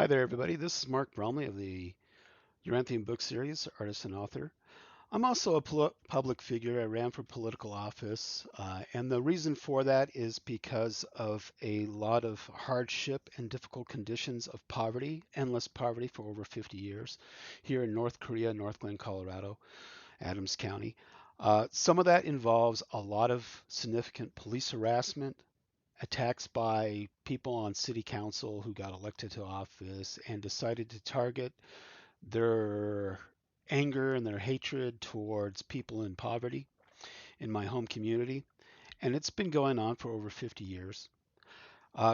Hi there, everybody. This is Mark Bromley of the Yoranthium book series, artist and author. I'm also a public figure. I ran for political office, and the reason for that is because of a lot of hardship and difficult conditions of poverty, endless poverty for over 50 years here in North Korea, Northglenn, Colorado, Adams County. Some of that involves a lot of significant police harassment, attacks by people on city council who got elected to office and decided to target their anger and their hatred towards people in poverty in my home community. And it's been going on for over 50 years.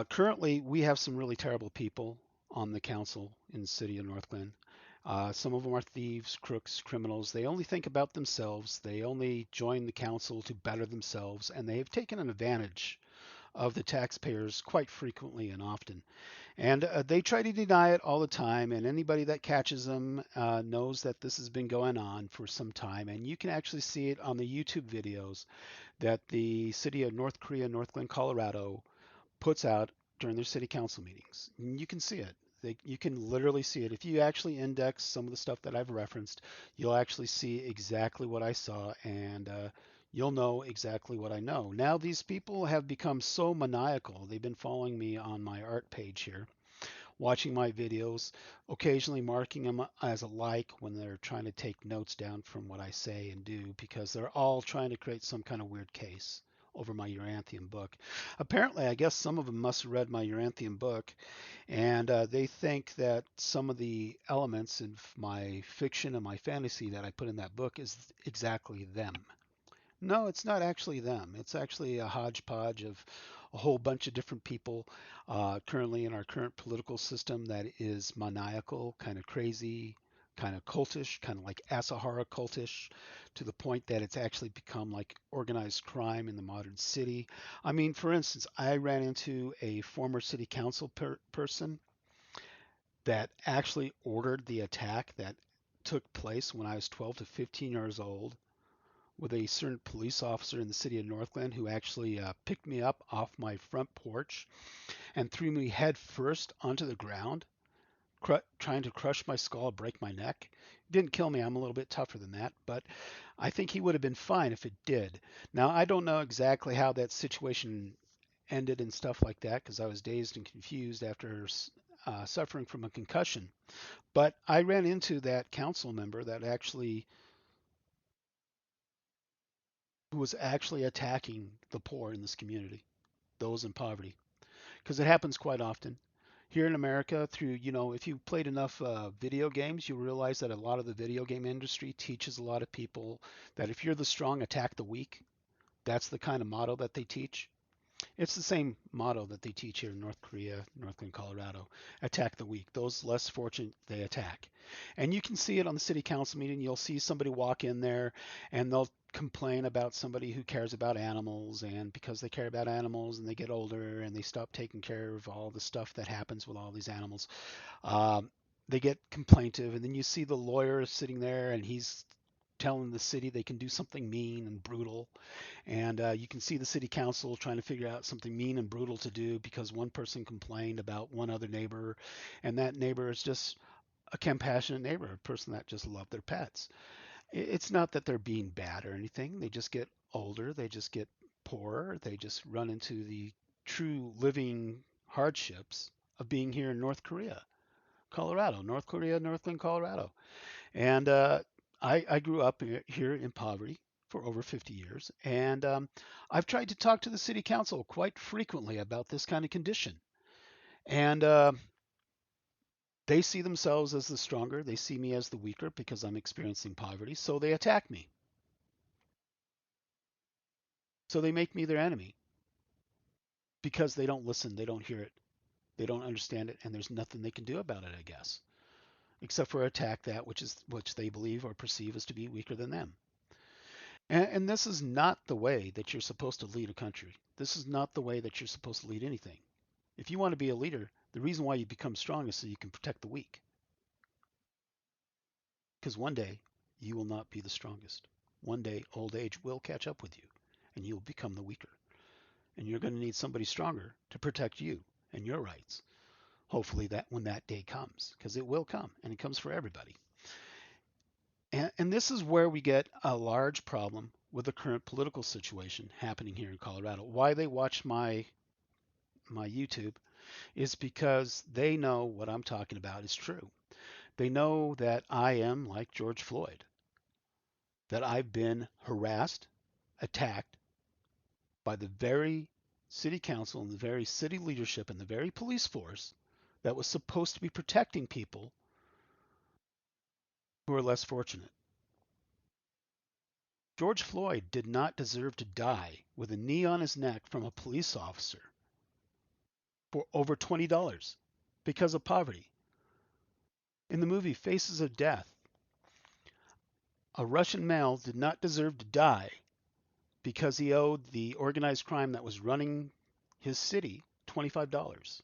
Currently, we have some really terrible people on the council in the city of Northglenn. Some of them are thieves, crooks, criminals. They only think about themselves. They only join the council to better themselves, and they have taken an advantage of the taxpayers quite frequently and often. And they try to deny it all the time. And anybody that catches them knows that this has been going on for some time. And you can actually see it on the YouTube videos that the city of North Korea, Northglenn, Colorado puts out during their city council meetings. You can see it. You can literally see it. If you actually index some of the stuff that I've referenced, you'll actually see exactly what I saw, and you'll know exactly what I know. Now, these people have become so maniacal. They've been following me on my art page here, watching my videos, occasionally marking them as a like when they're trying to take notes down from what I say and do, because they're all trying to create some kind of weird case over my Yoranthium book. Apparently, I guess some of them must have read my Yoranthium book, and they think that some of the elements in my fiction and my fantasy that I put in that book is exactly them. No, it's not actually them. It's actually a hodgepodge of a whole bunch of different people currently in our current political system that is maniacal, kind of crazy, kind of cultish, kind of like Asahara cultish, to the point that it's actually become like organized crime in the modern city. I mean, for instance, I ran into a former city council person that actually ordered the attack that took place when I was 12 to 15 years old with a certain police officer in the city of Northglenn who actually picked me up off my front porch and threw me head first onto the ground, trying to crush my skull, break my neck. Didn't kill me. I'm a little bit tougher than that, but I think he would have been fine if it did. Now, I don't know exactly how that situation ended and stuff like that because I was dazed and confused after suffering from a concussion. But I ran into that council member that actually who was actually attacking the poor in this community, those in poverty, because it happens quite often. Here in America, through, if you played enough video games, you realize that a lot of the video game industry teaches a lot of people that if you're the strong, attack the weak. That's the kind of motto that they teach. It's the same motto that they teach here in North Korea, Northern Colorado. Attack the weak. Those less fortunate, they attack. And you can see it on the city council meeting. You'll see somebody walk in there and they'll complain about somebody who cares about animals. And because they care about animals and they get older and they stop taking care of all the stuff that happens with all these animals, they get complaintive. And then you see the lawyer sitting there and he's telling the city they can do something mean and brutal. And you can see the city council trying to figure out something mean and brutal to do because one person complained about one other neighbor, and that neighbor is just a compassionate neighbor, a person that just loved their pets. It's not that they're being bad or anything. They just get older, they just get poorer, they just run into the true living hardships of being here in North Korea, Colorado, North Korea, Northglenn, Colorado. And I grew up here in poverty for over 50 years, and I've tried to talk to the city council quite frequently about this kind of condition. And they see themselves as the stronger, they see me as the weaker because I'm experiencing poverty, so they attack me. So they make me their enemy because they don't listen, they don't hear it, they don't understand it, and there's nothing they can do about it, I guess, except for attack that which they believe or perceive as to be weaker than them. And this is not the way that you're supposed to lead a country. This is not the way that you're supposed to lead anything. If you want to be a leader, the reason why you become strong is so you can protect the weak. Because one day you will not be the strongest. One day old age will catch up with you and you'll become the weaker. And you're going to need somebody stronger to protect you and your rights. hopefully that when that day comes, because it will come and it comes for everybody. And this is where we get a large problem with the current political situation happening here in Colorado. Why they watch my YouTube is because they know what I'm talking about is true. They know that I am like George Floyd, that I've been harassed, attacked by the very city council and the very city leadership and the very police force that was supposed to be protecting people who are less fortunate. George Floyd did not deserve to die with a knee on his neck from a police officer for over $20 because of poverty. In the movie Faces of Death, a Russian male did not deserve to die because he owed the organized crime that was running his city $25.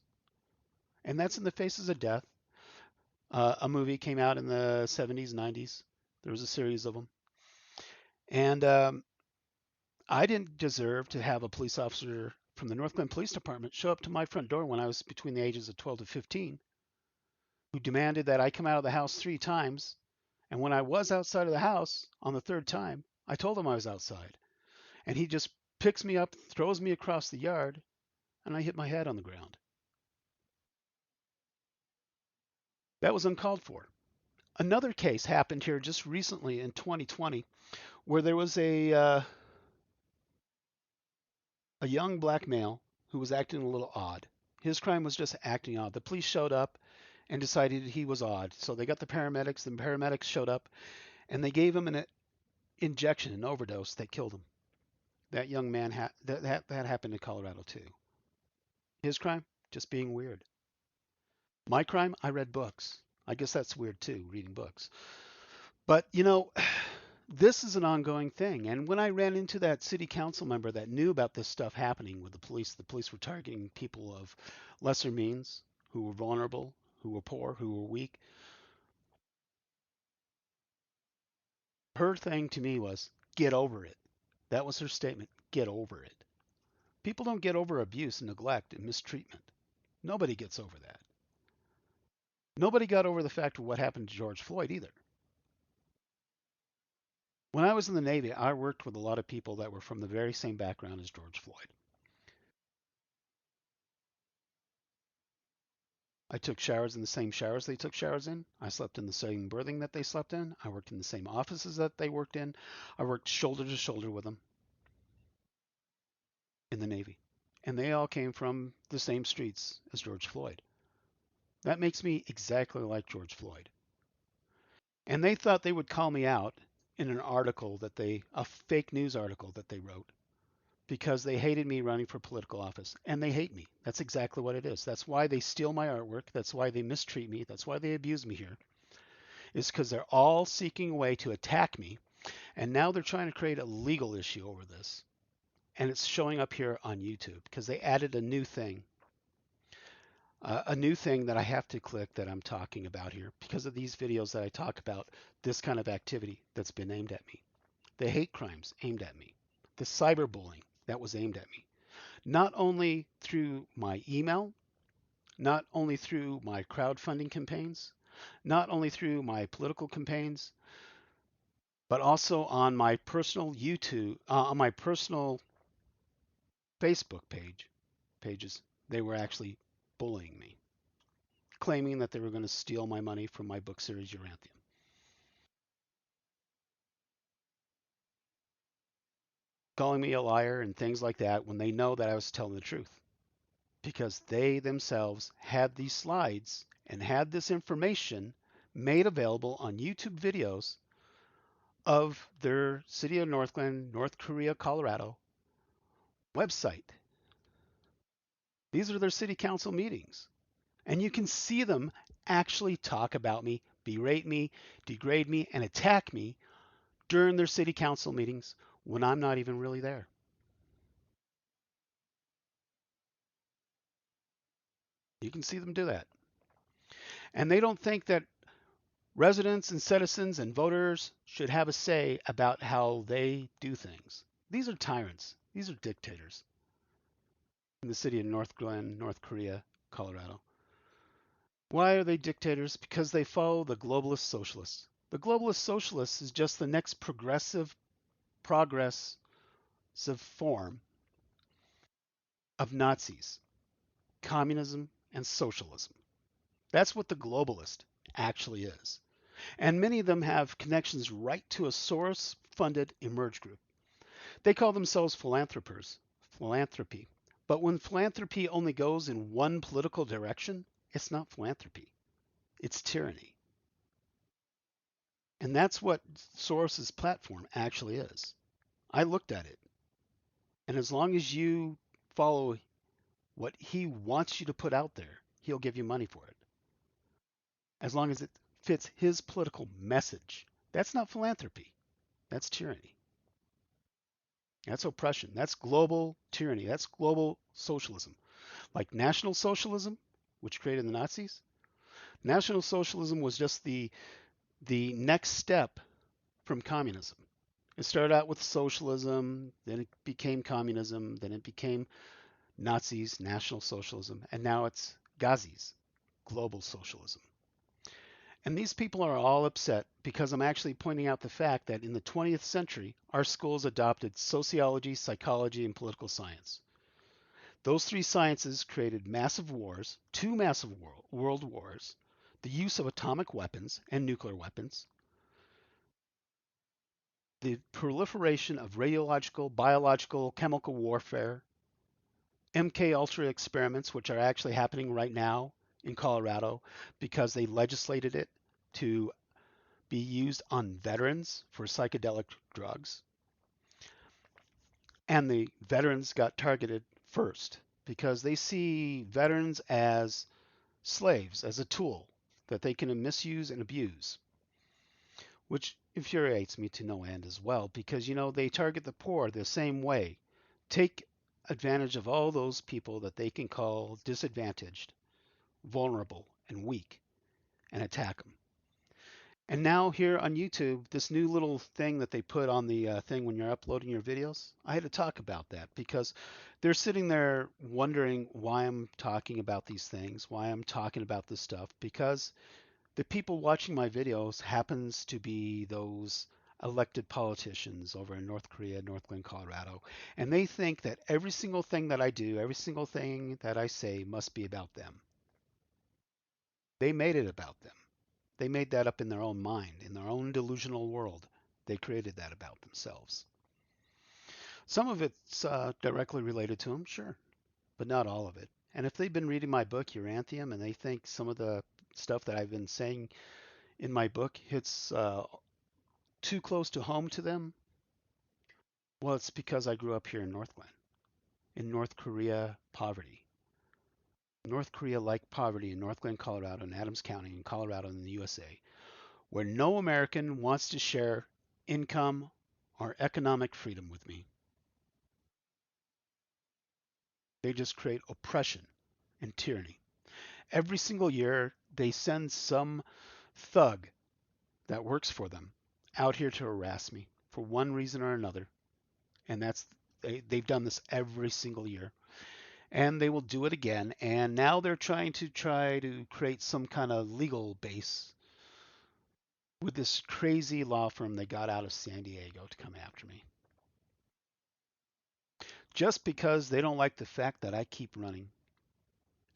And that's in the Faces of Death. A movie came out in the 70s, 90s. There was a series of them. And I didn't deserve to have a police officer from the Northglenn Police Department show up to my front door when I was between the ages of 12 to 15, who demanded that I come out of the house 3 times. And when I was outside of the house on the third time, I told him I was outside. And he just picks me up, throws me across the yard, and I hit my head on the ground. That was uncalled for. Another case happened here just recently in 2020 where there was a young black male who was acting a little odd. His crime was just acting odd. The police showed up and decided he was odd. So they got the paramedics. The paramedics showed up and they gave him an injection, an overdose that killed him. That young man that happened in Colorado too. His crime, just being weird. My crime, I read books. I guess that's weird too, reading books. But this is an ongoing thing. And when I ran into that city council member that knew about this stuff happening with the police were targeting people of lesser means, who were vulnerable, who were poor, who were weak. Her thing to me was, get over it. That was her statement, get over it. People don't get over abuse and neglect and mistreatment. Nobody gets over that. Nobody got over the fact of what happened to George Floyd either. When I was in the Navy, I worked with a lot of people that were from the very same background as George Floyd. I took showers in the same showers they took showers in. I slept in the same berthing that they slept in. I worked in the same offices that they worked in. I worked shoulder to shoulder with them in the Navy. And they all came from the same streets as George Floyd. That makes me exactly like George Floyd. And they thought they would call me out in an article a fake news article that they wrote because they hated me running for political office. And they hate me. That's exactly what it is. That's why they steal my artwork. That's why they mistreat me. That's why they abuse me here. Is because they're all seeking a way to attack me. And now they're trying to create a legal issue over this. And it's showing up here on YouTube because they added a new thing that I have to click that I'm talking about here because of these videos that I talk about this kind of activity that's been aimed at me. The hate crimes aimed at me. The cyberbullying that was aimed at me. Not only through my email, not only through my crowdfunding campaigns, not only through my political campaigns, but also on my personal on my personal Facebook pages. They were actually bullying me, claiming that they were going to steal my money from my book series Yoranthium, calling me a liar and things like that when they know that I was telling the truth. Because they themselves had these slides and had this information made available on YouTube videos of their City of Northglenn, North Korea, Colorado website. These are their city council meetings. And you can see them actually talk about me, berate me, degrade me, and attack me during their city council meetings when I'm not even really there. You can see them do that. And they don't think that residents and citizens and voters should have a say about how they do things. These are tyrants. These are dictators in the city of Northglenn, North Korea, Colorado. Why are they dictators? Because they follow the globalist socialists. The globalist socialist is just the next progressive form of Nazis, communism, and socialism. That's what the globalist actually is. And many of them have connections right to a Soros funded emerge group. They call themselves philanthropy. But when philanthropy only goes in one political direction, it's not philanthropy, it's tyranny. And that's what Soros's platform actually is. I looked at it. And as long as you follow what he wants you to put out there, he'll give you money for it. As long as it fits his political message. That's not philanthropy. That's tyranny. That's oppression. That's global tyranny. That's global socialism. Like National Socialism, which created the Nazis. National Socialism was just the next step from communism. It started out with socialism, then it became communism, then it became Nazis, National Socialism, and now it's Gazis, global socialism. And these people are all upset because I'm actually pointing out the fact that in the 20th century, our schools adopted sociology, psychology, and political science. Those three sciences created massive wars, two massive world wars, the use of atomic weapons and nuclear weapons, the proliferation of radiological, biological, chemical warfare, MK Ultra experiments, which are actually happening right now in Colorado because they legislated it to be used on veterans for psychedelic drugs. And the veterans got targeted first because they see veterans as slaves, as a tool that they can misuse and abuse, which infuriates me to no end as well because, they target the poor the same way. Take advantage of all those people that they can call disadvantaged, vulnerable, and weak and attack them. And now here on YouTube, this new little thing that they put on the thing when you're uploading your videos, I had to talk about that because they're sitting there wondering why I'm talking about these things, why I'm talking about this stuff, because the people watching my videos happens to be those elected politicians over in North Korea, Northglenn, Colorado, and they think that every single thing that I do, every single thing that I say must be about them. They made it about them. They made that up in their own mind, in their own delusional world. They created that about themselves. Some of it's directly related to them, sure, but not all of it. And if they've been reading my book, Yoranthium, and they think some of the stuff that I've been saying in my book hits too close to home to them, well, it's because I grew up here in Northglenn, in North Korea poverty. North Korea like poverty in Northglenn, Colorado, and Adams County in Colorado in the USA, where no American wants to share income or economic freedom with me. They just create oppression and tyranny. Every single year, they send some thug that works for them out here to harass me for one reason or another. And they've done this every single year. And they will do it again. And now they're trying to create some kind of legal base with this crazy law firm they got out of San Diego to come after me. Just because they don't like the fact that I keep running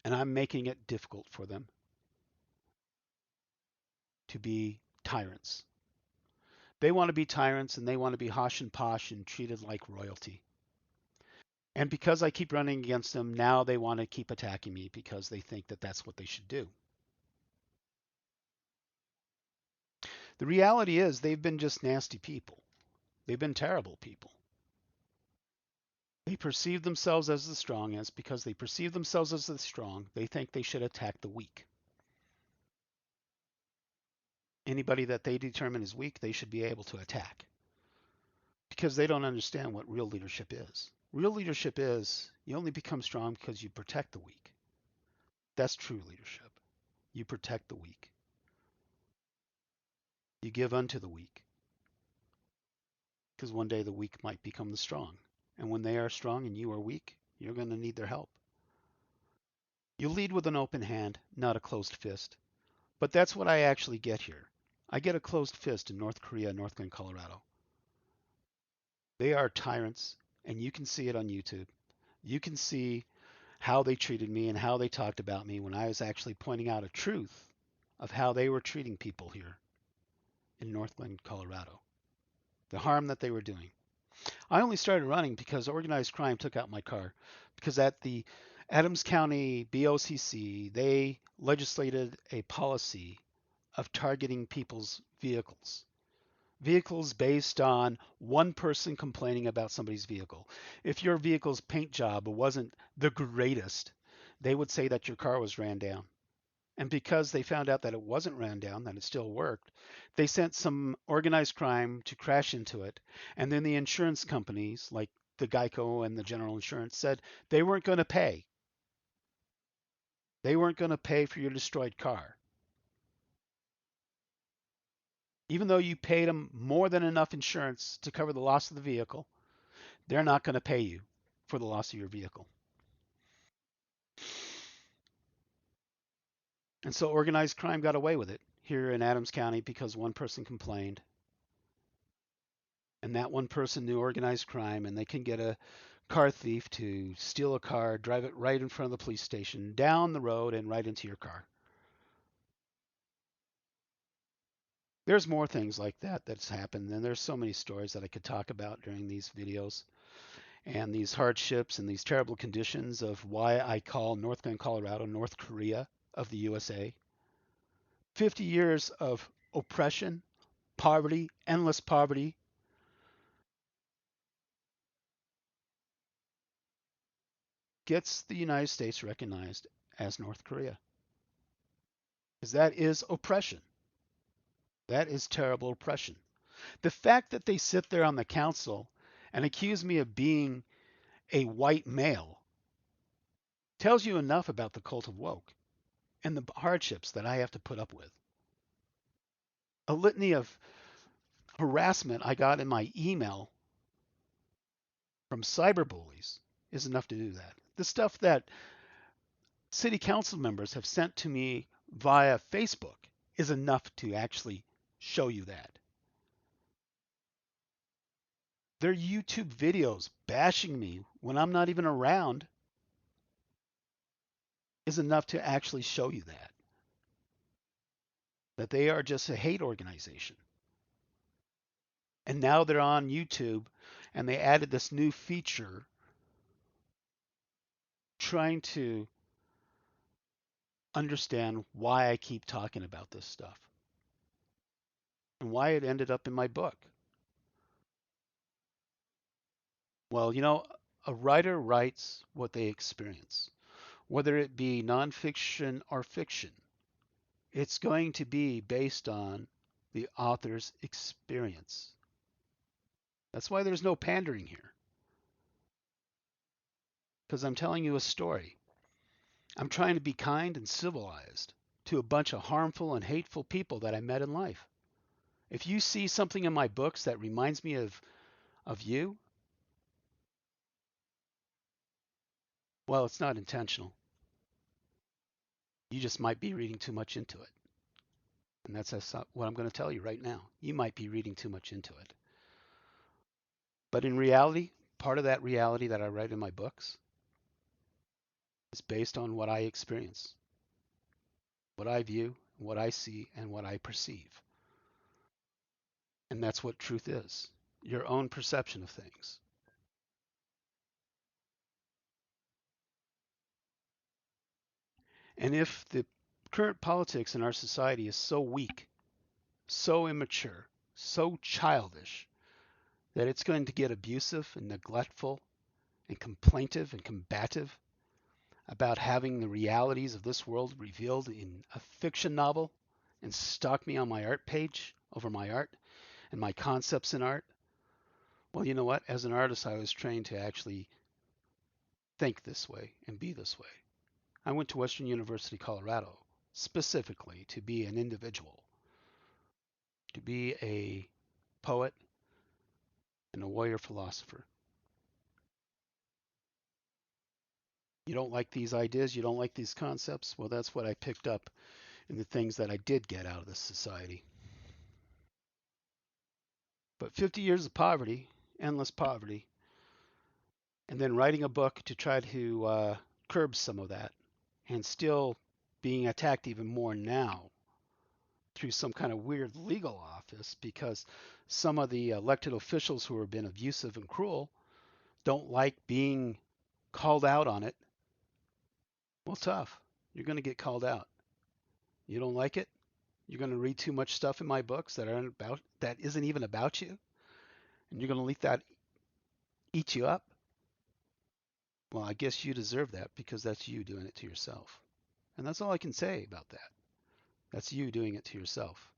and I'm making it difficult for them to be tyrants. They want to be tyrants and they want to be hosh and posh and treated like royalty. And because I keep running against them, now they want to keep attacking me because they think that that's what they should do. The reality is they've been just nasty people. They've been terrible people. They perceive themselves as the strong, as because they perceive themselves as the strong, they think they should attack the weak. Anybody that they determine is weak, they should be able to attack because they don't understand what real leadership is. Real leadership is you only become strong because you protect the weak. That's true leadership. You protect the weak. You give unto the weak because one day the weak might become the strong. And when they are strong and you are weak, you're going to need their help. You lead with an open hand, not a closed fist. But that's what I actually get here. I get a closed fist in North Korea, Northglenn, Colorado. They are tyrants, and you can see it on YouTube. You can see how they treated me and how they talked about me when I was actually pointing out a truth of how they were treating people here in Northglenn, Colorado, the harm that they were doing. I only started running because organized crime took out my car. Because at the Adams County BOCC, they legislated a policy of targeting people's vehicles. Vehicles based on one person complaining about somebody's vehicle. If your vehicle's paint job wasn't the greatest, they would say that your car was ran down. And because they found out that it wasn't ran down, that it still worked, they sent some organized crime to crash into it. And then the insurance companies, like the Geico and the General Insurance, said they weren't going to pay. They weren't going to pay for your destroyed car. Even though you paid them more than enough insurance to cover the loss of the vehicle, they're not going to pay you for the loss of your vehicle. And so organized crime got away with it here in Adams County because one person complained. And that one person knew organized crime, and they can get a car thief to steal a car, drive it right in front of the police station, down the road, and right into your car. There's more things like that that's happened, and there's so many stories that I could talk about during these videos, and these hardships and these terrible conditions of why I call Northglenn, Colorado, North Korea of the USA. 50 years of oppression, poverty, endless poverty, gets the United States recognized as North Korea. Because that is oppression. That is terrible oppression. The fact that they sit there on the council and accuse me of being a white male tells you enough about the cult of woke and the hardships that I have to put up with. A litany of harassment I got in my email from cyberbullies is enough to do that. The stuff that city council members have sent to me via Facebook is enough to actually show you that. Their YouTube videos bashing me when I'm not even around is enough to actually show you that they are just a hate organization. And now they're on YouTube and they added this new feature trying to understand why I keep talking about this stuff and why it ended up in my book. Well, a writer writes what they experience, whether it be nonfiction or fiction. It's going to be based on the author's experience. That's why there's no pandering here, because I'm telling you a story. I'm trying to be kind and civilized to a bunch of harmful and hateful people that I met in life. If you see something in my books that reminds me of you, well, it's not intentional. You just might be reading too much into it. And that's what I'm going to tell you right now. You might be reading too much into it. But in reality, part of that reality that I write in my books is based on what I experience, what I view, what I see, and what I perceive. And that's what truth is, your own perception of things. And if the current politics in our society is so weak, so immature, so childish, that it's going to get abusive and neglectful and complaintive and combative about having the realities of this world revealed in a fiction novel and stalk me on my art page over my art and my concepts in art, well, you know what? As an artist, I was trained to actually think this way and be this way. I went to Western University, Colorado, specifically to be an individual, to be a poet and a warrior philosopher. You don't like these ideas, you don't like these concepts. Well, that's what I picked up in the things that I did get out of this society. But 50 years of poverty, endless poverty, and then writing a book to try to curb some of that, and still being attacked even more now through some kind of weird legal office because some of the elected officials who have been abusive and cruel don't like being called out on it. Well, tough. You're going to get called out. You don't like it? You're going to read too much stuff in my books that isn't even about you, and you're going to let that eat you up. Well, I guess you deserve that because that's you doing it to yourself. And that's all I can say about that. That's you doing it to yourself.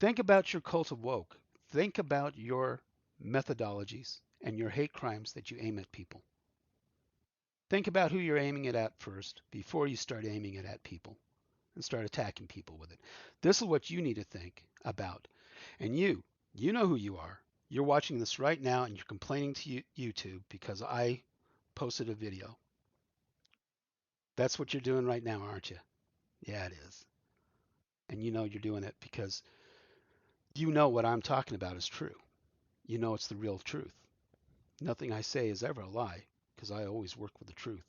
Think about your cult of woke. Think about your methodologies and your hate crimes that you aim at people. Think about who you're aiming it at first before you start aiming it at people and start attacking people with it. This is what you need to think about. And you know who you are. You're watching this right now and you're complaining to YouTube because I posted a video. That's what you're doing right now, aren't you? Yeah, it is. And you know you're doing it because you know what I'm talking about is true. You know it's the real truth. Nothing I say is ever a lie because I always work with the truth.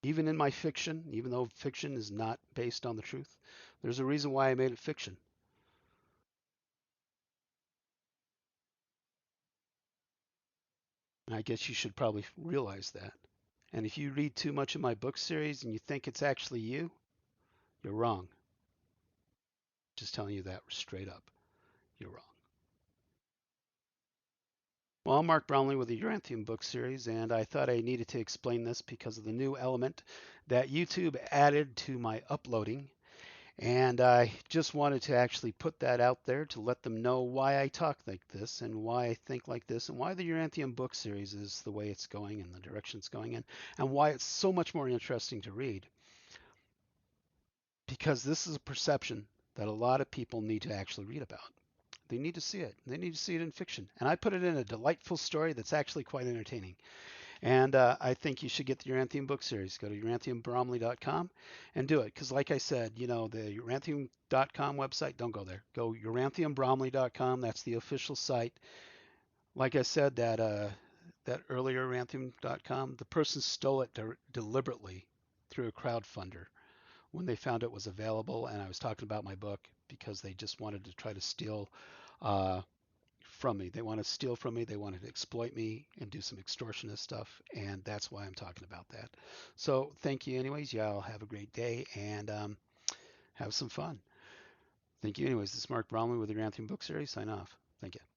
Even in my fiction, even though fiction is not based on the truth, there's a reason why I made it fiction. And I guess you should probably realize that. And if you read too much of my book series and you think it's actually you, you're wrong. Just telling you that straight up. You're wrong. Well, I'm Mark Bromley with the Yoranthium book series, and I thought I needed to explain this because of the new element that YouTube added to my uploading. And I just wanted to actually put that out there to let them know why I talk like this and why I think like this and why the Uranthium book series is the way it's going and the direction it's going in and why it's so much more interesting to read. Because this is a perception that a lot of people need to actually read about. They need to see it. They need to see it in fiction. And I put it in a delightful story that's actually quite entertaining. And I think you should get the Uranthium book series. Go to uranthiumbromley.com and do it. Because like I said, you know, the uranthium.com website, don't go there. Go uranthiumbromley.com. That's the official site. Like I said, that earlier uranthium.com, the person stole it deliberately through a crowdfunder when they found it was available. And I was talking about my book because they just wanted to try to steal uh, from me. They want to steal from me. They wanted to exploit me and do some extortionist stuff. And that's why I'm talking about that. So thank you anyways. Y'all have a great day and have some fun. Thank you anyways. This is Mark Bromley with the Yoranthium Book Series. Sign off. Thank you.